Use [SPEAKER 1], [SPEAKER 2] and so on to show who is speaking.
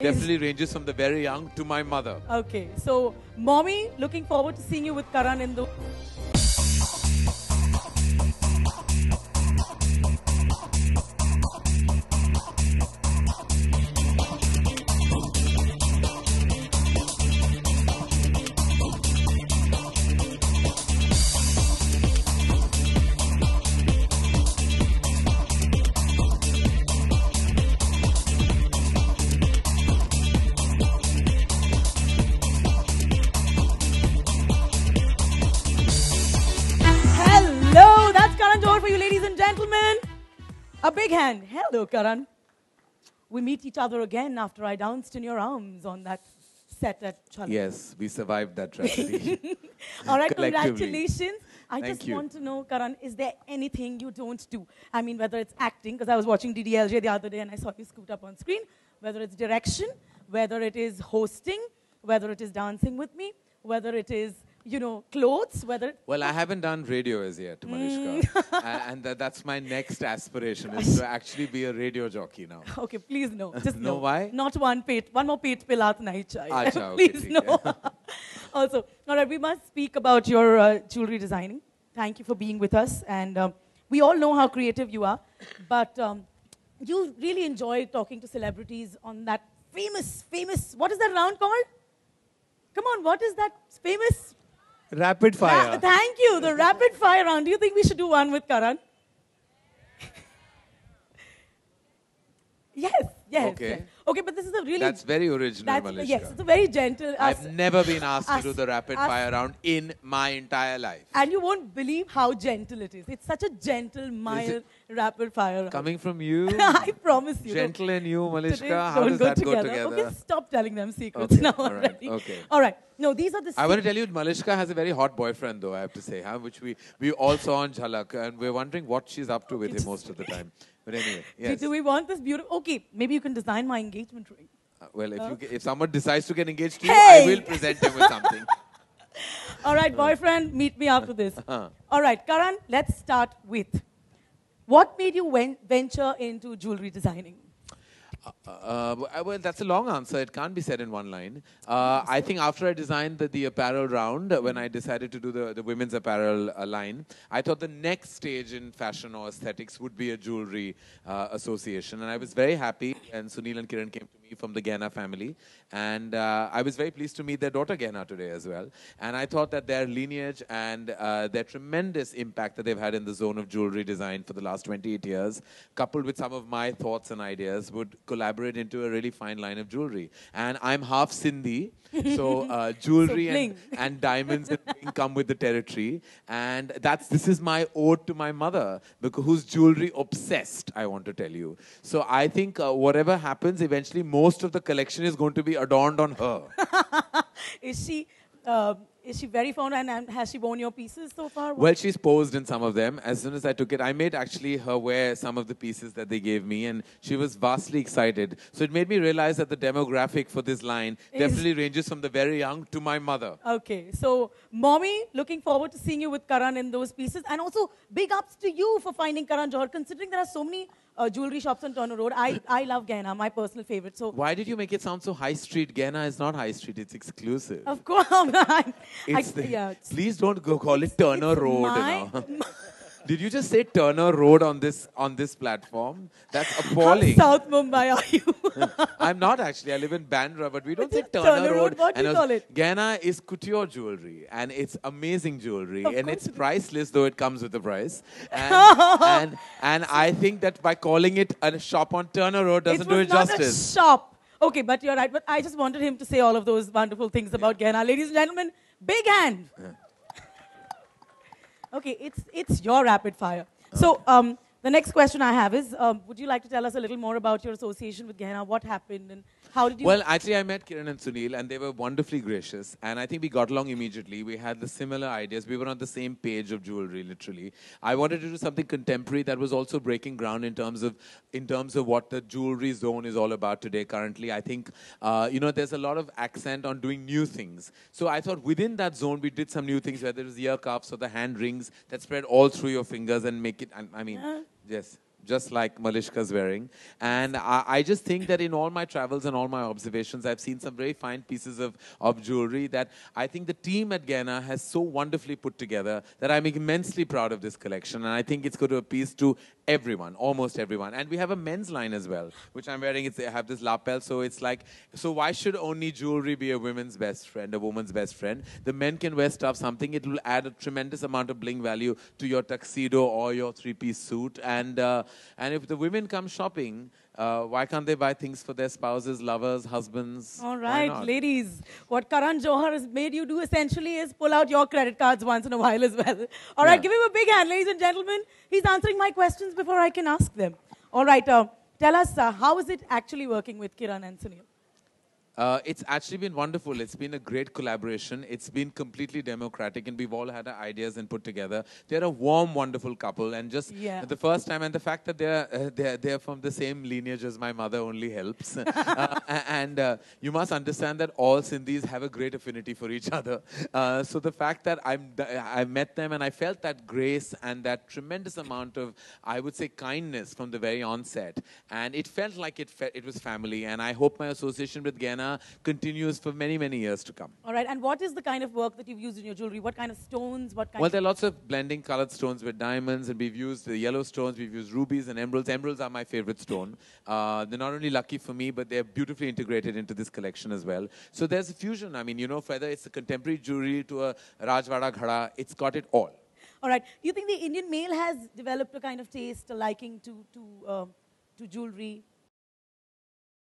[SPEAKER 1] definitely ranges from the very young to my mother.
[SPEAKER 2] Okay, so mommy, looking forward to seeing you with Karan in the... Hello, that's Karan Johar for you, ladies and gentlemen. A big hand. Hello, Karan. We meet each other again after I danced in your arms on that set at Chalak.
[SPEAKER 1] Yes, we survived that tragedy.
[SPEAKER 2] All right,
[SPEAKER 1] Collectively.
[SPEAKER 2] congratulations. I
[SPEAKER 1] Thank
[SPEAKER 2] just
[SPEAKER 1] you.
[SPEAKER 2] want to know, Karan, is there anything you don't do? I mean, whether it's acting, because I was watching DDLJ the other day and I saw you scoot up on screen, whether it's direction, whether it is hosting, whether it is dancing with me, whether it is, you know, clothes, whether...
[SPEAKER 1] Well, I haven't done radio as yet, Malishka. And that's my next aspiration, is to actually be a radio jockey now.
[SPEAKER 2] Okay, please no. Just
[SPEAKER 1] No,
[SPEAKER 2] no.
[SPEAKER 1] why?
[SPEAKER 2] Not one more pet pe laat nahi chahiye.
[SPEAKER 1] Acha, okay,
[SPEAKER 2] Please
[SPEAKER 1] theek
[SPEAKER 2] no.
[SPEAKER 1] hai.
[SPEAKER 2] Also, all right, we must speak about your jewelry designing. Thank you for being with us. And we all know how creative you are. But you really enjoy talking to celebrities on that famous, what is that round called? Come on, what is that famous?
[SPEAKER 1] Rapid fire.
[SPEAKER 2] Thank you, the rapid fire round. Do you think we should do one with Karan? Yes.
[SPEAKER 1] Okay.
[SPEAKER 2] Yes. Okay, but this is a really...
[SPEAKER 1] That's very original,
[SPEAKER 2] That's,
[SPEAKER 1] Malishka.
[SPEAKER 2] yes, it's a very gentle...
[SPEAKER 1] I've never been asked to do the rapid
[SPEAKER 2] us-
[SPEAKER 1] fire round in my entire life.
[SPEAKER 2] And you won't believe how gentle it is. It's such a gentle, mild, rapid fire round.
[SPEAKER 1] Coming from you,
[SPEAKER 2] I promise you.
[SPEAKER 1] gentle and you, Malishka,
[SPEAKER 2] Today
[SPEAKER 1] how
[SPEAKER 2] don't
[SPEAKER 1] does
[SPEAKER 2] go
[SPEAKER 1] that go
[SPEAKER 2] together.
[SPEAKER 1] together?
[SPEAKER 2] Okay, stop telling them secrets
[SPEAKER 1] Okay,
[SPEAKER 2] now
[SPEAKER 1] all right,
[SPEAKER 2] already.
[SPEAKER 1] okay.
[SPEAKER 2] All right. No, these are the...
[SPEAKER 1] I want to tell you, Malishka has a very hot boyfriend, though, I have to say, which we all saw on Jhalak, and we're wondering what she's up to with him most of the time. But anyway, yes.
[SPEAKER 2] Do we want this beautiful... Okay, maybe you can design my engagement ring.
[SPEAKER 1] Well, if someone decides to get engaged to you,
[SPEAKER 2] Hey!
[SPEAKER 1] I will present him with something.
[SPEAKER 2] All right, boyfriend, meet me after this.
[SPEAKER 1] Uh-huh.
[SPEAKER 2] All right, Karan, let's start with... What made you venture into jewelry designing?
[SPEAKER 1] Well, that's a long answer. It can't be said in one line. I think after I designed the apparel round, when I decided to do the women's apparel line, I thought the next stage in fashion or aesthetics would be a jewelry association. And I was very happy, and Sunil and Kiran came to me from the Gehna family. And I was very pleased to meet their daughter Gehna today as well. And I thought that their lineage and their tremendous impact that they've had in the zone of jewelry design for the last 28 years, coupled with some of my thoughts and ideas, would collaborate into a really fine line of jewelry. And I'm half Sindhi, so jewelry and diamonds and bling come with the territory. And this is my ode to my mother, because who's jewelry obsessed, I want to tell you. So I think whatever happens, eventually most of the collection is going to be adorned on her.
[SPEAKER 2] Is she very fond, and has she worn your pieces so far?
[SPEAKER 1] Well, she's posed in some of them. As soon as I took it, I made actually her wear some of the pieces that they gave me, and she was vastly excited. So it made me realize that the demographic for this line definitely ranges from the very young to my mother.
[SPEAKER 2] Okay, so mommy, looking forward to seeing you with Karan in those pieces. And also, big ups to you for finding Karan Johar, considering there are so many jewelry shops on Turner Road. I love Gehna, my personal favorite. So
[SPEAKER 1] why did you make it sound so high street? Gehna is not high street, it's exclusive.
[SPEAKER 2] of course,
[SPEAKER 1] Please don't go call it Turner Road.
[SPEAKER 2] my-
[SPEAKER 1] Did you just say Turner Road on this platform? That's appalling.
[SPEAKER 2] How South Mumbai are you?
[SPEAKER 1] I'm not actually. I live in Bandra, but we don't say
[SPEAKER 2] Turner
[SPEAKER 1] Turner
[SPEAKER 2] Road,
[SPEAKER 1] Road.
[SPEAKER 2] what do you call it?
[SPEAKER 1] Gehna is couture jewelry, and it's amazing jewelry,
[SPEAKER 2] Of
[SPEAKER 1] and
[SPEAKER 2] course
[SPEAKER 1] it's
[SPEAKER 2] it is.
[SPEAKER 1] priceless, though it comes with a price. And I think that by calling it a shop on Turner Road doesn't do
[SPEAKER 2] was
[SPEAKER 1] it
[SPEAKER 2] not
[SPEAKER 1] justice.
[SPEAKER 2] a shop. Okay, but you're right. But I just wanted him to say all of those wonderful things about Gehna. Ladies and gentlemen, big hand. Okay, it's your rapid fire. So the next question I have is, would you like to tell us a little more about your association with Gehna? What happened and how did you...
[SPEAKER 1] Well, actually, I met Kiran and Sunil, and they were wonderfully gracious. And I think we got along immediately. We had the similar ideas. We were on the same page of jewelry, literally. I wanted to do something contemporary that was also breaking ground in terms of what the jewelry zone is all about today. Currently, I think there's a lot of accent on doing new things. So I thought within that zone, we did some new things, whether it was ear cuffs or the hand rings that spread all through your fingers and make it. I mean, yes. just like Malishka's wearing. And I just think that in all my travels and all my observations, I've seen some very fine pieces of jewelry that I think the team at Gaina has so wonderfully put together that I'm immensely proud of this collection. And I think it's going to appease to everyone, almost everyone. And we have a men's line as well, which I'm wearing. I have this lapel, so it's like, so why should only jewelry be a woman's best friend, a woman's best friend? The men can wear stuff, something, it will add a tremendous amount of bling value to your tuxedo or your three-piece suit. And if the women come shopping, why can't they buy things for their spouses, lovers, husbands?
[SPEAKER 2] All right, ladies. What Karan Johar has made you do essentially is pull out your credit cards once in a while as well. All right, give him a big hand, ladies and gentlemen. He's answering my questions before I can ask them. All right, tell us, how is it actually working with Kiran and Sunil?
[SPEAKER 1] It's actually been wonderful. It's been a great collaboration. It's been completely democratic, and we've all had our ideas and put together. They're a warm, wonderful couple, and just the first time, and the fact that they're from the same lineage as my mother only helps. And you must understand that all Sindhis have a great affinity for each other. So the fact that I met them and I felt that grace and that tremendous amount of, I would say, kindness from the very onset, and it felt like it was family. And I hope my association with Gaina continues for many, many years to come.
[SPEAKER 2] All right, and what is the kind of work that you've used in your jewelry? What kind of stones?
[SPEAKER 1] Well, there are lots of blending colored stones with diamonds, and we've used the yellow stones, we've used rubies and emeralds. Emeralds are my favorite stone. They're not only lucky for me, but they're beautifully integrated into this collection as well. So there's a fusion. I mean, you know, whether it's a contemporary jewelry to a Rajwada Ghada, it's got it all.
[SPEAKER 2] All right. Do you think the Indian male has developed a kind of taste, a liking to jewelry?